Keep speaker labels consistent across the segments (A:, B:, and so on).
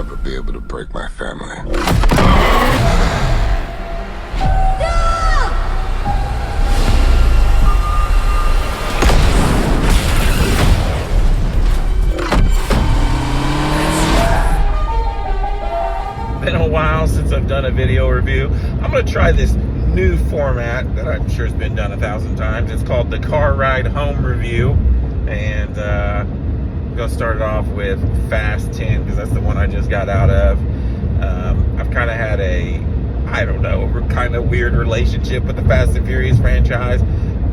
A: never be able to break my family.
B: Been a while since I've done a video review. I'm going to try this new format that I'm sure has been done 1,000 times. It's called the Car Ride Home Review, and I'm going to start it off with Fast 10 because that's the one I just got out of. I've kind of had I don't know, kind of weird relationship with the Fast and Furious franchise.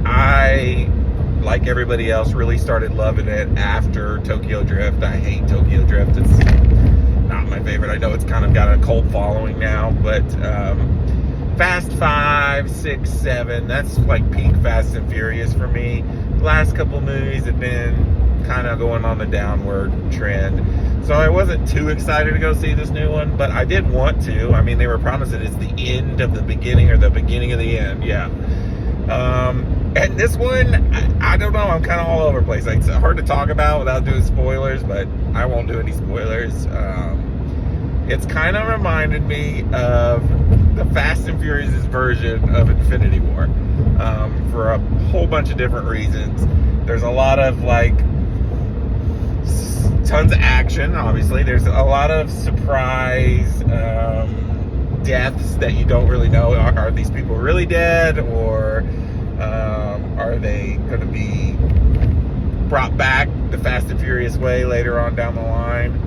B: I, like everybody else, really started loving it after Tokyo Drift. I hate Tokyo Drift. It's not my favorite. I know it's kind of got a cult following now, but Fast 5, 6, 7, that's like peak Fast and Furious for me. The last couple movies have been kind of going on the downward trend. So I wasn't too excited to go see this new one, but I did want to. I mean, they were promising it's the end of the beginning or the beginning of the end. Yeah. And this one, I don't know. I'm kind of all over the place. Like, it's hard to talk about without doing spoilers, but I won't do any spoilers. It's kind of reminded me of the Fast and Furious version of Infinity War, for a whole bunch of different reasons. There's a lot of like tons of action. Obviously, there's a lot of surprise deaths that you don't really know. Are these people really dead, or are they going to be brought back the Fast and Furious way later on down the line?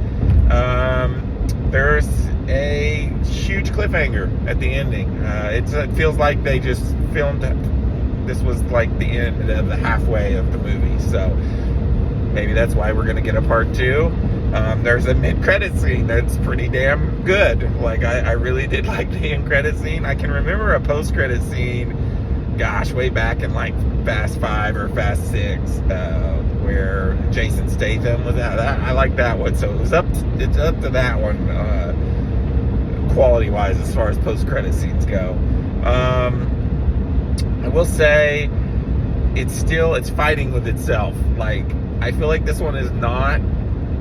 B: There's a huge cliffhanger at the ending. It feels like they just filmed this was like the end of the halfway of the movie, so maybe that's why we're gonna get a part 2. There's a mid-credit scene that's pretty damn good. Like, I really did like the end credit scene. I can remember a post-credit scene, gosh, way back in like Fast 5 or Fast 6, where Jason Statham was at. I like that one, so it's up to that one, quality-wise, as far as post-credit scenes go. I will say it's fighting with itself. Like, I feel like this one is not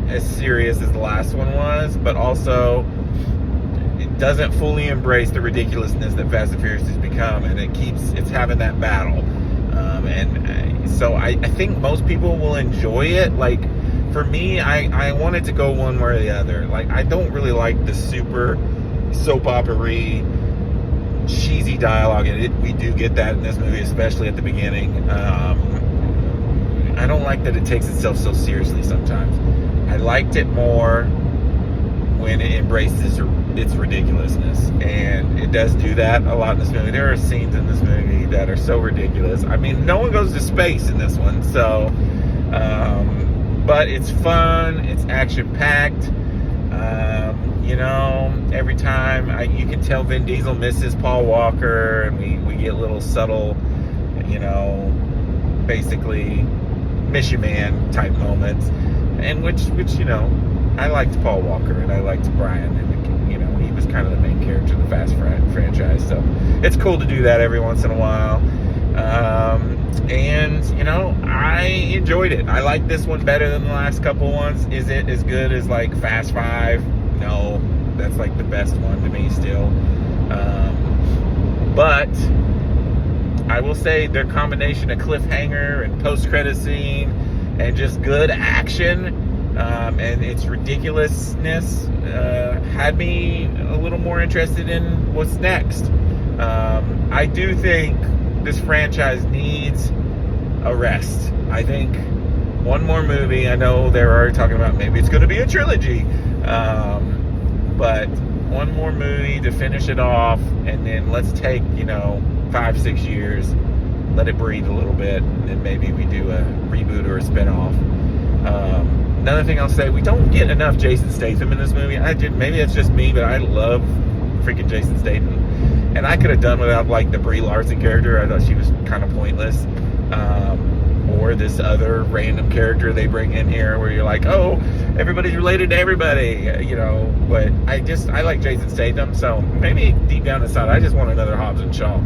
B: as serious as the last one was, but also it doesn't fully embrace the ridiculousness that Fast and Furious has become, and it's having that battle. So I think most people will enjoy it. Like, for me, I want it to go one way or the other. Like, I don't really like the super soap opera-y, cheesy dialogue, and we do get that in this movie, especially at the beginning. I don't like that it takes itself so seriously sometimes. I liked it more when it embraces its ridiculousness, and it does do that a lot in this movie. There are scenes in this movie that are so ridiculous. I mean, no one goes to space in this one, so but it's fun, it's action-packed. You know, every time you can tell Vin Diesel misses Paul Walker, and we get little subtle, you know, basically miss you man type moments, and which you know, I liked Paul Walker and I liked Brian, and you know, he was kind of the main character of the Fast franchise, so it's cool to do that every once in a while. And you know, I enjoyed it. I like this one better than the last couple ones. Is it as good as like Fast 5? No, that's like the best one to me still. But I will say their combination of cliffhanger and post-credit scene and just good action, and its ridiculousness, had me a little more interested in what's next. I do think this franchise needs a rest. I think one more movie. I know they're already talking about maybe it's going to be a trilogy, but one more movie to finish it off, and then let's take, you know, 5-6 years, let it breathe a little bit, and then maybe we do a reboot or a spinoff. Another thing I'll say, we don't get enough Jason Statham in this movie. Maybe it's just me, but I love freaking Jason Statham, and I could have done without like the Brie Larson character. I thought she was kind of pointless, or this other random character they bring in here where you're like, oh, everybody's related to everybody, you know. But I like Jason Statham, so maybe deep down inside I just want another Hobbs and Shaw,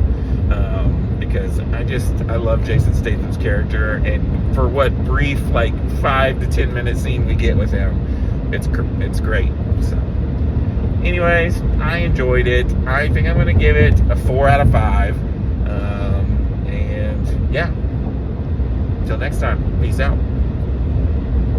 B: because I love Jason Statham's character, and for what brief like 5 to 10 minute scene we get with him, it's great. So anyways, I enjoyed it. I think I'm going to give it a 4 out of 5. And yeah, until next time, peace out.